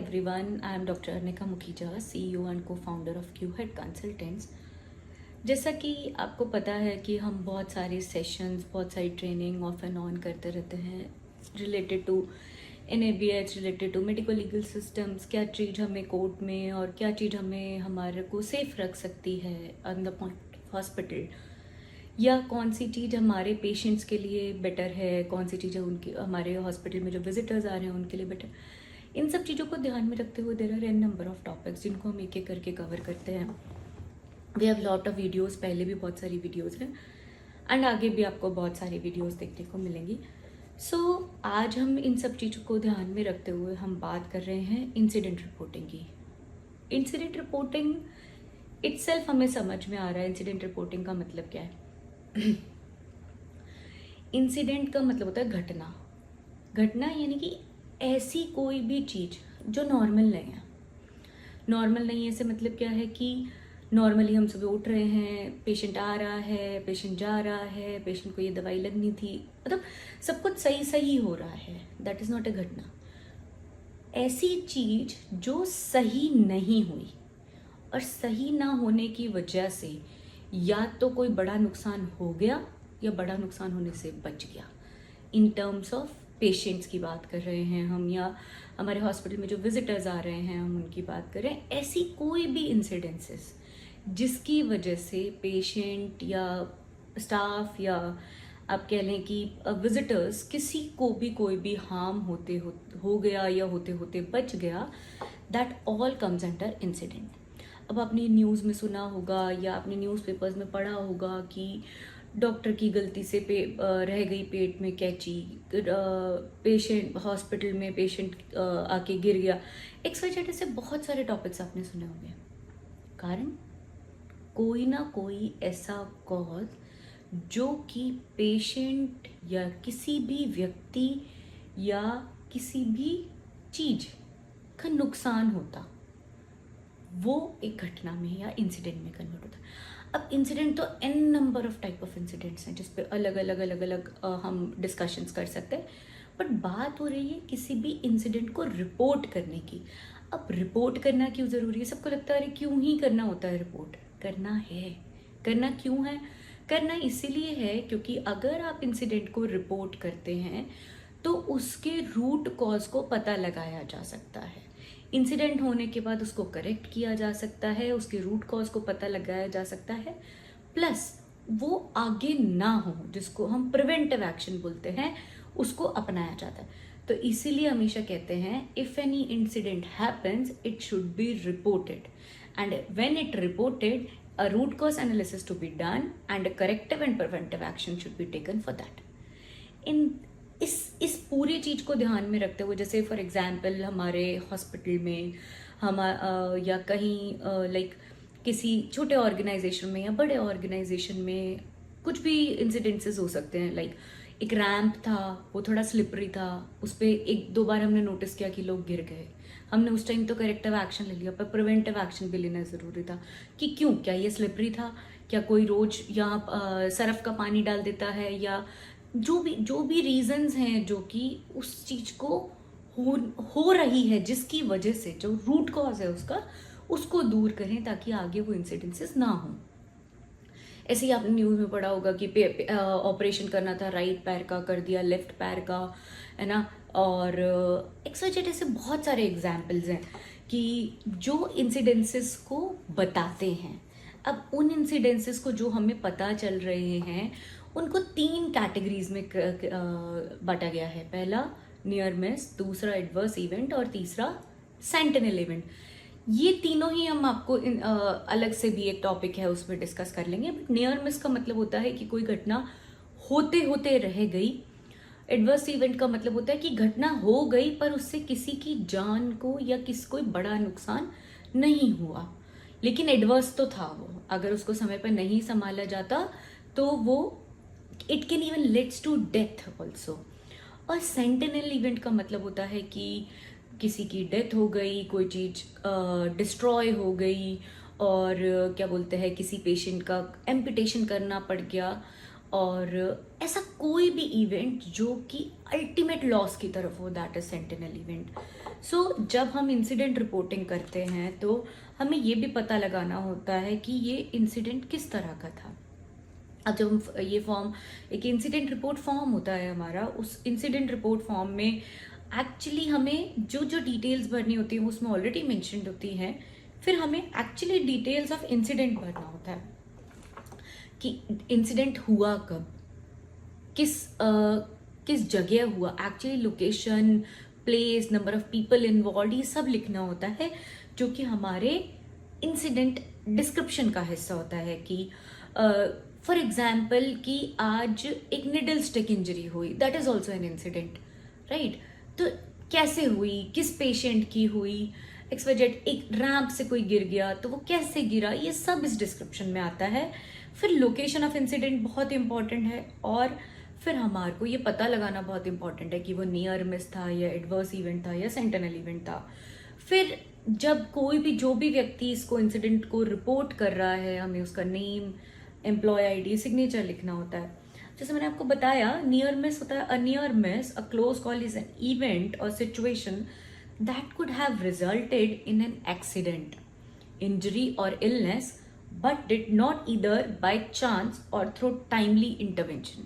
everyone, I am Dr. Arnika Mukhija, CEO and co-founder of QHead Consultants। जैसा कि आपको पता है कि हम बहुत सारे सेशंस, बहुत सारी ट्रेनिंग ऑफ एंड ऑन करते रहते हैं related to NABH, related to medico legal systems, क्या चीज़ हमें कोर्ट में और क्या चीज़ हमें हमारे को सेफ रख सकती है ऑन द पॉइंट हॉस्पिटल, या कौन सी चीज़ हमारे पेशेंट्स के लिए बेटर है, कौन सी चीज़ें उनकी हमारे हॉस्पिटल में जो विजिटर्स आ रहे हैं उनके लिए बेटर। इन सब चीज़ों को ध्यान में रखते हुए there are n number of topics जिनको हम एक एक करके कवर करते हैं। We have lot of videos, पहले भी बहुत सारी वीडियोस हैं एंड आगे भी आपको बहुत सारी वीडियोस देखने को मिलेंगी। सो आज हम इन सब चीज़ों को ध्यान में रखते हुए हम बात कर रहे हैं इंसिडेंट रिपोर्टिंग की। इंसिडेंट रिपोर्टिंग इटसेल्फ हमें समझ में आ रहा है इंसिडेंट रिपोर्टिंग का मतलब क्या है। इंसिडेंट का मतलब होता है घटना। घटना यानी कि ऐसी कोई भी चीज़ जो नॉर्मल नहीं है। नॉर्मल नहीं है से मतलब क्या है कि नॉर्मली हम सुबह उठ रहे हैं, पेशेंट आ रहा है, पेशेंट जा रहा है, पेशेंट को ये दवाई लगनी थी, मतलब सब कुछ सही सही हो रहा है, दैट इज़ नॉट ए घटना। ऐसी चीज़ जो सही नहीं हुई और सही ना होने की वजह से या तो कोई बड़ा नुकसान हो गया या बड़ा नुकसान होने से बच गया। इन टर्म्स ऑफ पेशेंट्स की बात कर रहे हैं हम, या हमारे हॉस्पिटल में जो विजिटर्स आ रहे हैं हम उनकी बात कर रहे हैं। ऐसी कोई भी इंसिडेंसेस जिसकी वजह से पेशेंट या स्टाफ या आप कह लें कि विजिटर्स किसी को भी कोई भी हार्म हो गया या होते होते बच गया, that all comes under incident. अब आपने न्यूज़ में सुना होगा या आपने न्यूज़पेपर्स में पढ़ा होगा कि डॉक्टर की गलती से रह गई पेट में कैंची, पेशेंट हॉस्पिटल में पेशेंट आके गिर गया। एक्स से बहुत सारे टॉपिक्स आपने सुने होंगे। कारण कोई ना कोई ऐसा कॉज जो कि पेशेंट या किसी भी व्यक्ति या किसी भी चीज़ का नुकसान होता, वो एक घटना में या इंसिडेंट में कन्वर्ट होता है। अब इंसिडेंट तो n number of type of incidents हैं जिस पे अलग अलग हम डिस्कशंस कर सकते हैं, बट बात हो रही है किसी भी इंसिडेंट को रिपोर्ट करने की। अब रिपोर्ट करना क्यों ज़रूरी है? सबको लगता है अरे क्यों ही करना होता है रिपोर्ट। करना है। करना क्यों है? करना इसीलिए है क्योंकि अगर आप इंसिडेंट को रिपोर्ट करते हैं तो उसके रूट कॉज को पता लगाया जा सकता है। इंसिडेंट होने के बाद उसको करेक्ट किया जा सकता है, उसके रूट कॉज को पता लगाया जा सकता है, प्लस वो आगे ना हो, जिसको हम प्रिवेंटिव एक्शन बोलते हैं, उसको अपनाया जाता है। तो इसीलिए हमेशा कहते हैं if any incident happens it should be reported, and when it reported a root cause analysis to be done and a corrective and preventive action should be taken for that। इन इस पूरी चीज़ को ध्यान में रखते हुए, जैसे फॉर एग्जांपल हमारे hospital में हम या कहीं लाइक किसी छोटे ऑर्गेनाइजेशन में या बड़े ऑर्गेनाइजेशन में कुछ भी इंसिडेंसेस हो सकते हैं। लाइक एक रैंप था, वो थोड़ा स्लिपरी था, उस पर एक दो बार हमने नोटिस किया कि लोग गिर गए। हमने उस टाइम तो करेक्टिव एक्शन ले लिया, पर प्रिवेंटिव एक्शन भी लेना ज़रूरी था कि क्यों, क्या ये स्लिपरी था, क्या कोई रोज यहाँ सरफ का पानी डाल देता है, या जो भी रीजंस हैं जो कि उस चीज़ को हो रही है, जिसकी वजह से जो रूट कॉज है उसको दूर करें ताकि आगे वो इंसिडेंसेस ना हों। ऐसे ही आपने न्यूज़ में पढ़ा होगा कि ऑपरेशन करना था, राइट पैर का कर दिया लेफ्ट पैर का, है ना। और एक्सवाइजेड ऐसे बहुत सारे एग्जाम्पल्स हैं कि जो इंसिडेंसेस को बताते हैं। अब उन इंसिडेंसेस को जो हमें पता चल रहे हैं उनको 3 कैटेगरीज में बांटा गया है। पहला नियर मिस, दूसरा एडवर्स इवेंट और तीसरा सेंटिनल इवेंट। ये तीनों ही हम आपको अलग से भी एक टॉपिक है उसमें डिस्कस कर लेंगे। बट नियर मिस का मतलब होता है कि कोई घटना होते होते रह गई। एडवर्स इवेंट का मतलब होता है कि घटना हो गई पर उससे किसी की जान को या किसी कोई बड़ा नुकसान नहीं हुआ, लेकिन एडवर्स तो था वो। अगर उसको समय पर नहीं संभाला जाता तो वो it can even leads to death also. और सेंटिनल इवेंट का मतलब होता है कि किसी की डेथ हो गई, कोई चीज़ डिस्ट्रॉय हो गई, और क्या बोलते हैं किसी पेशेंट का एम्पुटेशन करना पड़ गया, और ऐसा कोई भी इवेंट जो कि अल्टीमेट लॉस की तरफ हो, दैट इज सेंटिनल इवेंट। सो जब हम इंसिडेंट रिपोर्टिंग करते हैं तो हमें ये भी पता लगाना होता है कि ये इंसिडेंट किस तरह का था। अब जब हम ये फॉर्म, एक इंसिडेंट रिपोर्ट फॉर्म होता है हमारा, उस इंसिडेंट रिपोर्ट फॉर्म में एक्चुअली हमें जो जो डिटेल्स भरनी होती हैं उसमें ऑलरेडी मेंशन्ड होती हैं। फिर हमें एक्चुअली डिटेल्स ऑफ इंसिडेंट भरना होता है कि इंसिडेंट हुआ कब, किस जगह हुआ, actually location, place, number of people involve, ये सब लिखना होता है, जो कि हमारे इंसिडेंट डिस्क्रिप्शन का हिस्सा होता है। कि फॉर एग्जाम्पल कि आज एक निडल स्टिक इंजरी हुई, that is also an incident, right. तो कैसे हुई, किस पेशेंट की हुई, एक्सवाइजेड, एक रैंप से कोई गिर गया तो वो कैसे गिरा, ये सब इस डिस्क्रिप्शन में आता है। फिर लोकेशन ऑफ इंसिडेंट बहुत इंपॉर्टेंट है, और फिर हमारे को ये पता लगाना बहुत इंपॉर्टेंट है कि वो नियर मिस था या एडवर्स इवेंट था या सेंटिनल इवेंट था। फिर जब कोई भी, जो भी व्यक्ति इसको इंसिडेंट को रिपोर्ट कर रहा है, हमें उसका नेम, एम्प्लॉय आईडी, सिग्नेचर लिखना होता है। जैसे मैंने आपको बताया, नियर मिस होता है, अ near miss, a close call is an event और situation that could have resulted in an accident, injury or illness, but did not either by chance or through timely intervention.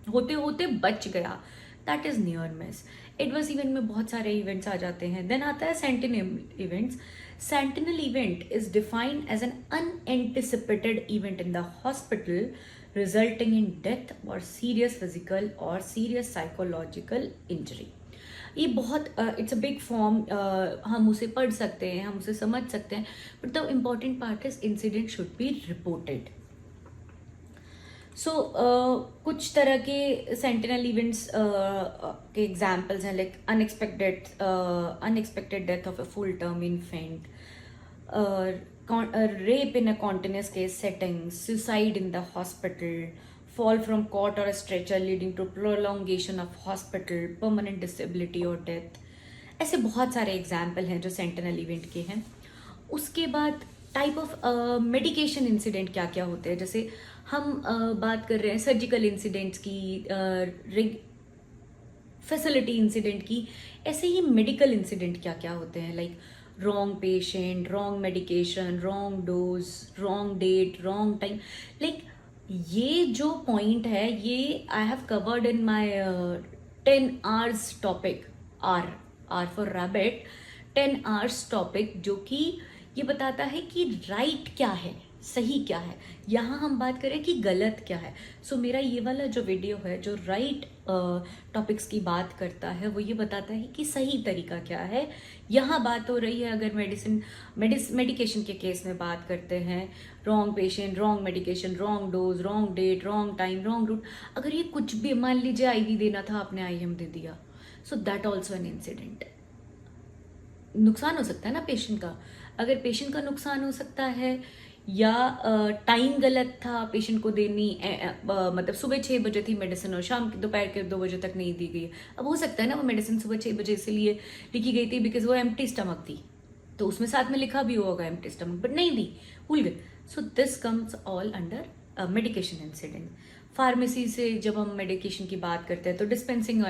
होते होते बच गया, that is near miss. Adverse event में बहुत सारे events आ जाते हैं। देन आता है sentinel events. Sentinel event is defined as an unanticipated event in the hospital resulting in death और सीरियस फिजिकल और सीरियस साइकोलॉजिकल इंजरी। ये बहुत इट्स अ बिग फॉर्म, हम उसे पढ़ सकते हैं, हम उसे समझ सकते हैं, but the important part is incident should be reported. So कुछ तरह के सेंटिनल इवेंट्स के एग्जाम्पल्स हैं, like unexpected death of a full term infant, rape in a continuous case setting, suicide in the hospital, fall from cot or a stretcher leading to prolongation of hospital, permanent disability or death। ऐसे बहुत सारे example हैं जो sentinel event के हैं। उसके बाद type of medication incident क्या क्या होते हैं, जैसे हम बात कर रहे हैं सर्जिकल इंसिडेंट्स की, फैसिलिटी इंसिडेंट की, ऐसे ही मेडिकल इंसिडेंट क्या क्या होते हैं, like wrong patient, wrong medication, wrong dose, wrong date, wrong time. Like ये जो पॉइंट है, ये I have covered in my 10 hours topic, R for rabbit, 10 hours topic, जो कि ये बताता है कि राइट क्या है, सही क्या है। यहाँ हम बात करें कि गलत क्या है। सो मेरा ये वाला जो वीडियो है जो राइट टॉपिक्स की बात करता है, वो ये बताता है कि सही तरीका क्या है। यहाँ बात हो रही है, अगर मेडिकेशन के केस में बात करते हैं, wrong patient, wrong medication, wrong dose, wrong date, wrong time, wrong route, अगर ये कुछ भी, मान लीजिए आईवी देना था, आपने आईएम दे दिया, so that also an incident. नुकसान हो सकता है ना पेशेंट का, अगर पेशेंट का नुकसान हो सकता है, या टाइम गलत था पेशेंट को देनी, मतलब सुबह 6 बजे थी मेडिसिन और शाम दोपहर के 2 बजे तक नहीं दी गई। अब हो सकता है ना वो मेडिसिन सुबह 6 बजे इसलिए लिखी गई थी बिकॉज वो एम्प्टी स्टमक थी, तो उसमें साथ में लिखा भी होगा एम्प्टी स्टमक, बट नहीं दी, भूल गए। सो this comes all under medication incident. Pharmacy से जब हम मेडिकेशन की बात करते हैं तो डिस्पेंसिंग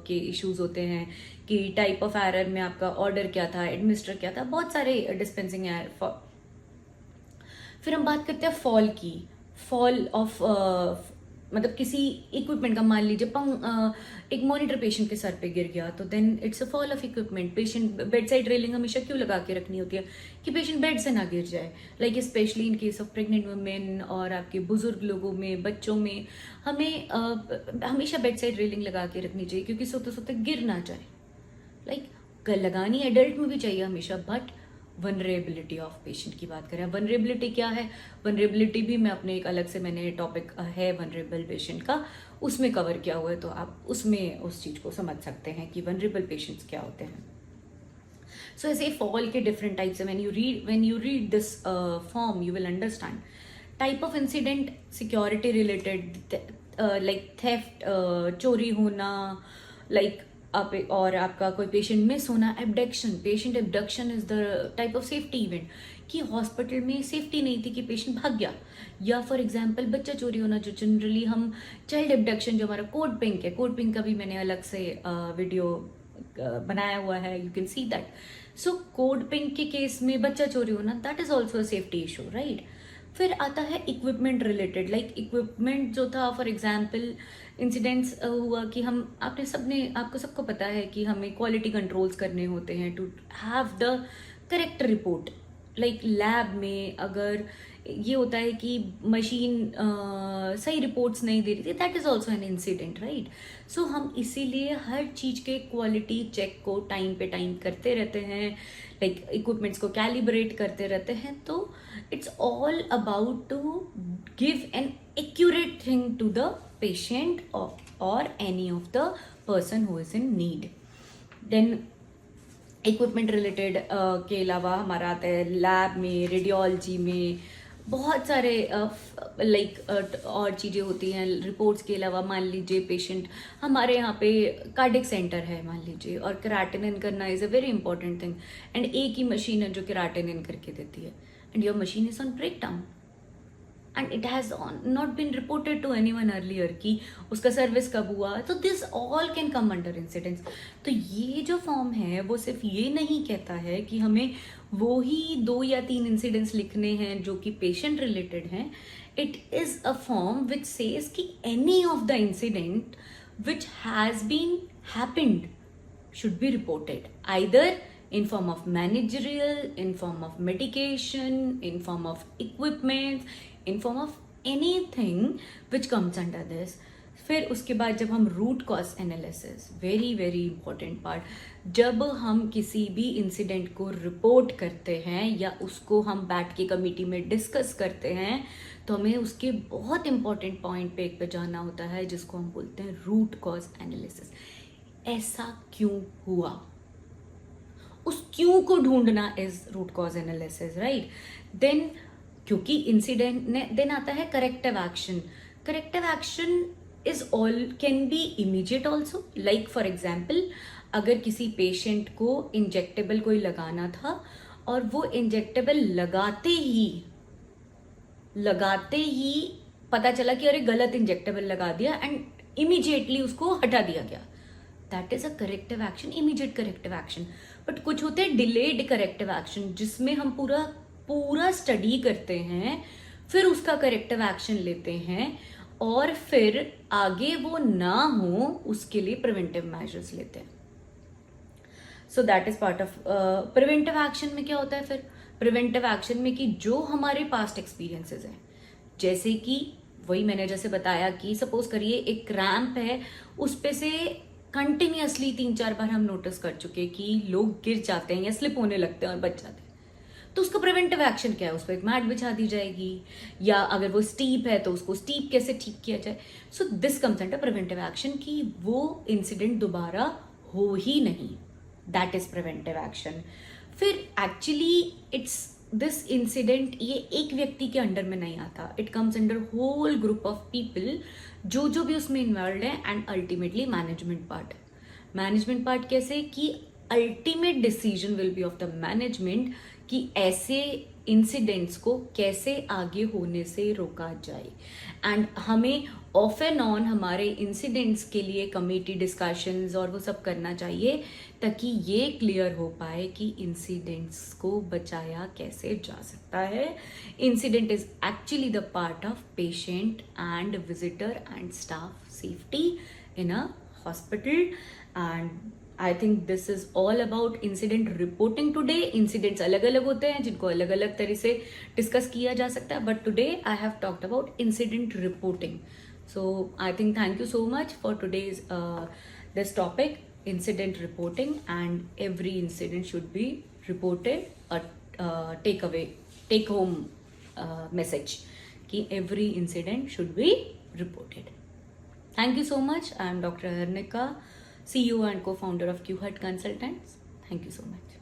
के इश्यूज होते हैं कि टाइप ऑफ एरर में आपका ऑर्डर क्या था, एडमिनिस्टर क्या था, बहुत सारे डिस्पेंसिंग एरर। फिर हम बात करते हैं फॉल की, फॉल ऑफ मतलब किसी इक्विपमेंट का, मान लीजिए एक मॉनिटर पेशेंट के सर पे गिर गया, तो then it's a fall of equipment. Patient bed side railing हमेशा क्यों लगा के रखनी होती है, कि पेशेंट बेड से ना गिर जाए, like specially in case of pregnant women और आपके बुजुर्ग लोगों में, बच्चों में, हमें हमेशा बेड साइड रेलिंग लगा के रखनी चाहिए, क्योंकि सोते सोते गिर ना जाए। लाइक लगानी एडल्ट में भी चाहिए हमेशा, बट वनरेबिलिटी ऑफ पेशेंट की बात करें, वनरेबिलिटी क्या है, वनरेबिलिटी भी मैं अपने एक अलग से, मैंने टॉपिक है वनरेबल पेशेंट का, उसमें कवर किया हुआ है, तो आप उसमें उस चीज़ को समझ सकते हैं कि वनरेबल पेशेंट्स क्या होते हैं। सो ऐसे फॉल के डिफरेंट टाइप्स है। When you read this form you will understand type of incident, security related, like theft, चोरी होना, लाइक और आपका कोई पेशेंट मिस होना, abduction, patient abduction is the type of safety event, कि हॉस्पिटल में सेफ्टी नहीं थी कि पेशेंट भाग गया, या फॉर एग्जांपल बच्चा चोरी होना, जो जनरली हम चाइल्ड एब्डक्शन, जो हमारा कोड पिंक है, कोड पिंक का भी मैंने अलग से वीडियो बनाया हुआ है, you can see that. So code pink के केस में बच्चा चोरी होना, that is also a safety issue, right. फिर आता है इक्विपमेंट रिलेटेड, लाइक इक्विपमेंट जो था, फॉर एग्जाम्पल इंसिडेंट्स हुआ कि हम आपको सबको पता है कि हमें क्वालिटी कंट्रोल्स करने होते हैं to have the correct report. Like lab में अगर ये होता है कि मशीन सही रिपोर्ट्स नहीं दे रही थी, that is also an incident, right. So हम इसीलिए हर चीज़ के क्वालिटी चेक को टाइम पे टाइम करते रहते हैं, लाइक इक्विपमेंट्स को कैलिब्रेट करते रहते हैं. तो it's all about to give an accurate thing to the patient और any of the person who is in need. Then equipment related के अलावा हमारा आता है लैब में, रेडियोलॉजी में बहुत सारे और चीज़ें होती हैं. रिपोर्ट्स के अलावा मान लीजिए पेशेंट, हमारे यहाँ पे कार्डिक सेंटर है मान लीजिए, और केराटिनिन करना is a very important thing, and एक ही मशीन है जो केराटिनिन करके देती है, and your machine is on break down and it has not been reported to anyone earlier कि उसका सर्विस कब हुआ. तो this all can come under incidents. तो ये जो फॉर्म है वो सिर्फ ये नहीं कहता है कि हमें वो ही 2 या 3 इंसिडेंट्स लिखने हैं जो कि पेशेंट रिलेटेड हैं. It is a form which says कि any of the incident which has been happened should be reported, either in form of managerial, in form of medication, in form of equipment, in form of anything which comes under this. फिर उसके बाद जब हम root cause analysis, very very important part, जब हम किसी भी incident को रिपोर्ट करते हैं या उसको हम बैठ के कमेटी में डिस्कस करते हैं, तो हमें उसके बहुत इंपॉर्टेंट पॉइंट पे एक पे जाना होता है जिसको हम बोलते हैं रूट कॉज एनालिसिस. ऐसा क्यों हुआ, उस क्यों को ढूंढना is root cause analysis, right. Then क्योंकि इंसिडेंट ने, देन आता है corrective action. Corrective action is all can be immediate also. Like for example, अगर किसी पेशेंट को इंजेक्टेबल कोई लगाना था और वो इंजेक्टेबल लगाते ही पता चला कि अरे गलत इंजेक्टेबल लगा दिया, एंड इमीडिएटली उसको हटा दिया गया, that is a corrective action, immediate corrective action. But कुछ होते हैं डिलेड करेक्टिव एक्शन, जिसमें हम पूरा स्टडी करते हैं, फिर उसका करेक्टिव एक्शन लेते हैं, और फिर आगे वो ना हो उसके लिए प्रिवेंटिव मेजर्स लेते हैं. So that is part of preventive action. में क्या होता है फिर प्रिवेंटिव एक्शन में कि जो हमारे पास्ट एक्सपीरियंसेस हैं, जैसे कि वही मैंने जैसे बताया कि सपोज करिए एक क्रैम्प है, उस पे से कंटिन्यूअसली 3-4 बार हम नोटिस कर चुके कि लोग गिर जाते हैं या स्लिप होने लगते हैं और बच जाते हैं. तो उसका प्रिवेंटिव एक्शन क्या है, उस पर एक मैट बिछा दी जाएगी, या अगर वो स्टीप है तो उसको स्टीप कैसे ठीक किया जाए. So this comes under preventive action कि वो इंसिडेंट दोबारा हो ही नहीं, दैट इज प्रिवेंटिव एक्शन. फिर एक्चुअली इट्स दिस इंसिडेंट, ये एक व्यक्ति के अंडर में नहीं आता, it comes under whole group of people जो भी उसमें इन्वॉल्व है, एंड अल्टीमेटली मैनेजमेंट पार्ट कैसे कि ultimate decision will be of the management कि ऐसे इंसिडेंट्स को कैसे आगे होने से रोका जाए. एंड हमें ऑफ एंड ऑन हमारे इंसिडेंट्स के लिए कमेटी डिस्कशंस और वो सब करना चाहिए, ताकि ये क्लियर हो पाए कि इंसिडेंट्स को बचाया कैसे जा सकता है. Incident is actually the part of patient and visitor and staff safety in a hospital. And I think this is all about incident reporting today. Incidents अलग अलग होते हैं जिनको अलग अलग तरह से डिस्कस किया जा सकता है, but today I have talked about incident reporting. So I think thank you so much for today's this topic, incident reporting, and every incident should be reported. Take home message कि every incident should be reported. Thank you so much. I am Dr. Arnika, CEO and co-founder of QHUT Consultants. Thank you so much.